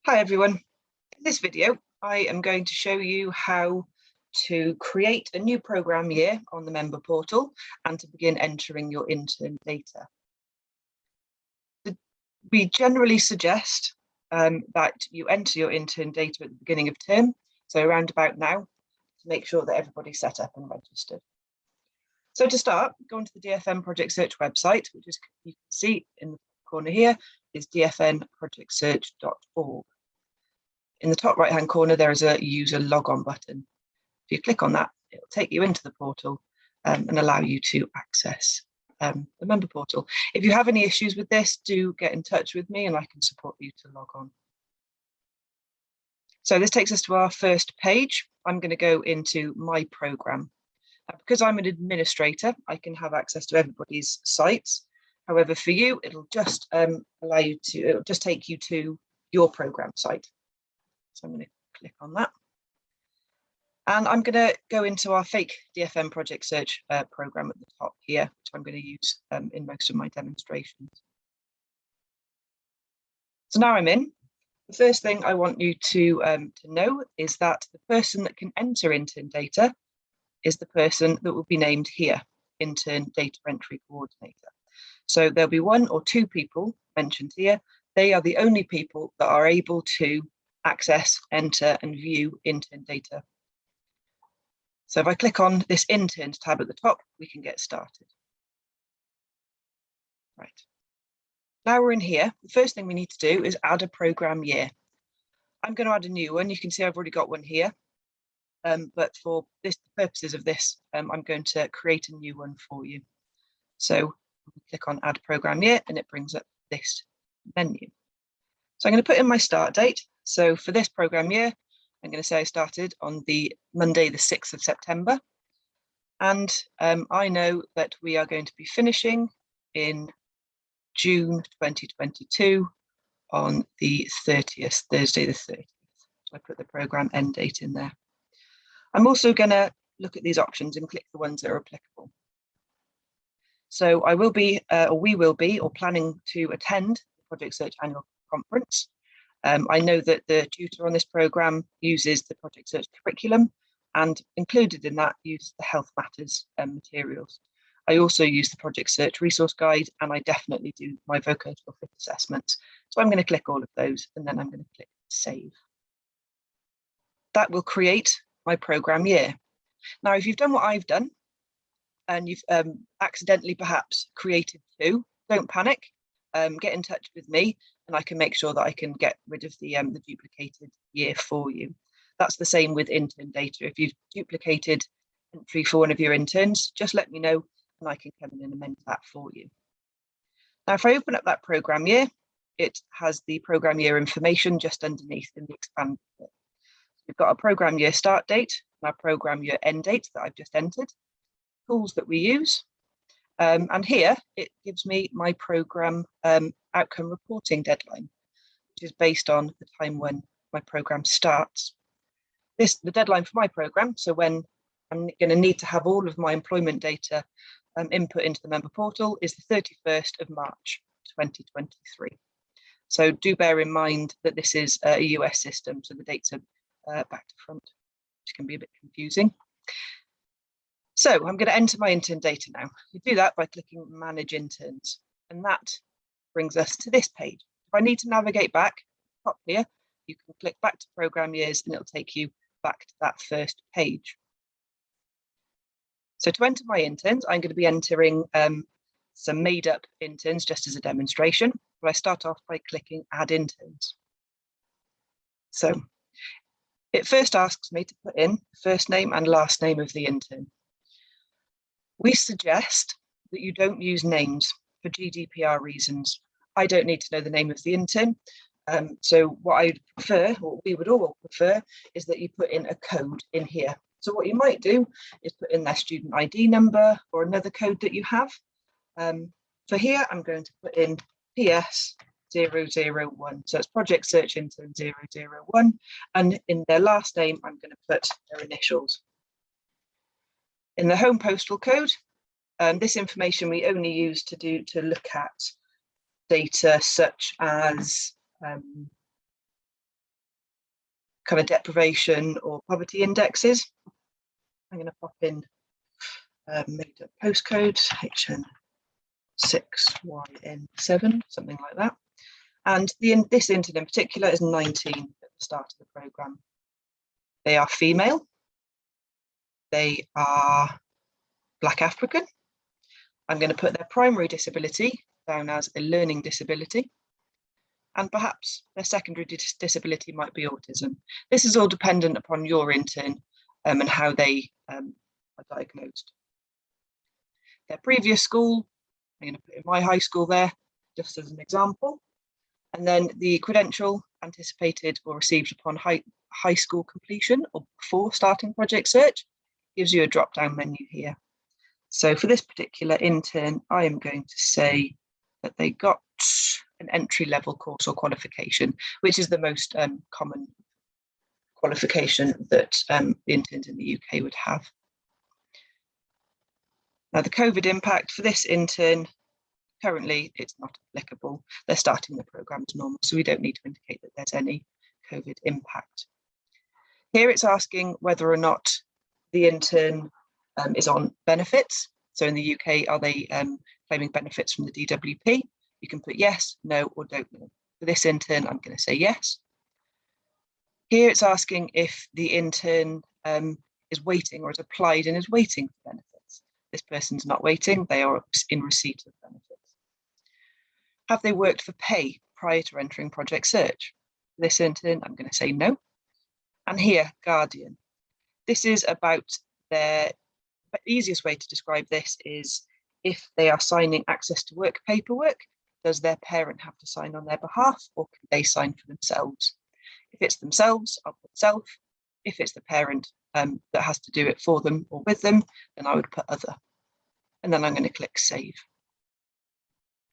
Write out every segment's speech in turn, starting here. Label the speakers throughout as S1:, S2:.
S1: Hi everyone. In this video, I am going to show you how to create a new program year on the member portal and to begin entering your intern data. We generally suggest that you enter your intern data at the beginning of term, so around about now, to make sure that everybody's set up and registered. So to start, go onto the DFN Project Search website, which is, you can see in the corner here, is dfnprojectsearch.org. In the top right-hand corner, there is a user logon button. If you click on that, it will take you into the portal and allow you to access the member portal. If you have any issues with this, do get in touch with me and I can support you to log on. So this takes us to our first page. I'm going to go into my program. Because I'm an administrator, I can have access to everybody's sites. However, for you, it'll just it'll just take you to your program site. So I'm going to click on that. And I'm going to go into our fake DFN Project Search program at the top here, which I'm going to use in most of my demonstrations. So now I'm in. The first thing I want you to know is that the person that can enter intern data is the person that will be named here, Intern Data Entry Coordinator. So there'll be one or two people mentioned here. They are the only people that are able to access, enter and view intern data. So if I click on this interns tab at the top, we can get started. Right. Now we're in here, the first thing we need to do is add a program year. I'm going to add a new one. You can see I've already got one here. But for the purposes of this, I'm going to create a new one for you. So click on add program year and it brings up this menu. So I'm going to put in my start date. So for this program year, I'm going to say I started on the Monday, the 6th of September. And I know that we are going to be finishing in June 2022 on the 30th, Thursday the 30th. So I put the program end date in there. I'm also going to look at these options and click the ones that are applicable. So I will be, or we will be, or planning to attend the Project Search annual conference. I know that the tutor on this program uses the Project Search curriculum, and included in that uses the Health Matters materials. I also use the Project Search resource guide, and I definitely do my vocational fit assessments. So I'm going to click all of those, and then I'm going to click Save. That will create my program year. Now, if you've done what I've done, and you've accidentally perhaps created two, don't panic. Get in touch with me and I can make sure that I can get rid of the duplicated year for you. That's the same with intern data. If you've duplicated entry for one of your interns, just let me know and I can come in and amend that for you. Now, if I open up that program year, it has the program year information just underneath in the expand bit. We've got a program year start date and our program year end date that I've just entered, tools that we use. And here it gives me my program outcome reporting deadline, which is based on the time when my program starts. The deadline for my program, so when I'm going to need to have all of my employment data input into the member portal, is the 31st of March 2023. So do bear in mind that this is a US system, so the dates are back to front, which can be a bit confusing. So I'm going to enter my intern data now. You do that by clicking Manage Interns, and that brings us to this page. If I need to navigate back, top here, you can click back to program years and it'll take you back to that first page. So to enter my interns, I'm going to be entering some made up interns just as a demonstration. But I start off by clicking Add Interns. So it first asks me to put in the first name and last name of the intern. We suggest that you don't use names for GDPR reasons. I don't need to know the name of the intern. So what I prefer, or we would all prefer, is that you put in a code in here. So what you might do is put in their student ID number or another code that you have. For here, I'm going to put in PS 001. So it's Project Search Intern 001. And in their last name, I'm going to put their initials. In the home postal code, this information we only use to look at data such as kind of deprivation or poverty indexes. I'm going to pop in made up postcode HN6YN7, something like that. And this intern in particular is 19 at the start of the programme. They are female. They are Black African. I'm going to put their primary disability down as a learning disability. And perhaps their secondary disability might be autism. This is all dependent upon your intern and how they are diagnosed. Their previous school, I'm going to put in my high school there, just as an example. And then the credential anticipated or received upon high school completion or before starting project search gives you a drop-down menu here. So for this particular intern, I am going to say that they got an entry-level course or qualification, which is the most common qualification that interns in the UK would have. Now, the COVID impact for this intern, currently it's not applicable. They're starting the programme as normal, so we don't need to indicate that there's any COVID impact. Here it's asking whether or not the intern is on benefits. So in the UK, are they claiming benefits from the DWP? You can put yes, no, or don't know. For this intern, I'm going to say yes. Here it's asking if the intern is waiting or has applied and is waiting for benefits. This person's not waiting, they are in receipt of benefits. Have they worked for pay prior to entering project search? For this intern, I'm going to say no. And here, guardian. This is about the easiest way to describe this is if they are signing access to work paperwork, does their parent have to sign on their behalf or can they sign for themselves? If it's themselves, I'll put self. If it's the parent that has to do it for them or with them, then I would put other. And then I'm going to click save.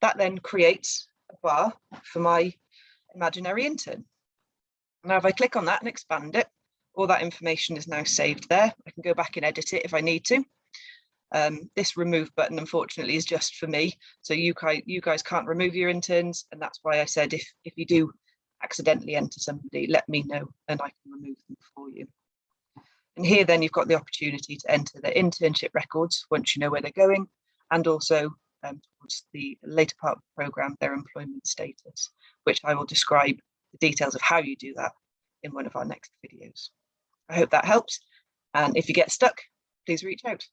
S1: That then creates a bar for my imaginary intern. Now, if I click on that and expand it, all that information is now saved there. I can go back and edit it if I need to. This remove button, unfortunately, is just for me. So you guys can't remove your interns. And that's why I said if you do accidentally enter somebody, let me know and I can remove them for you. And here then you've got the opportunity to enter their internship records once you know where they're going, and also towards the later part of the programme, their employment status, which I will describe the details of how you do that in one of our next videos. I hope that helps. And if you get stuck, please reach out.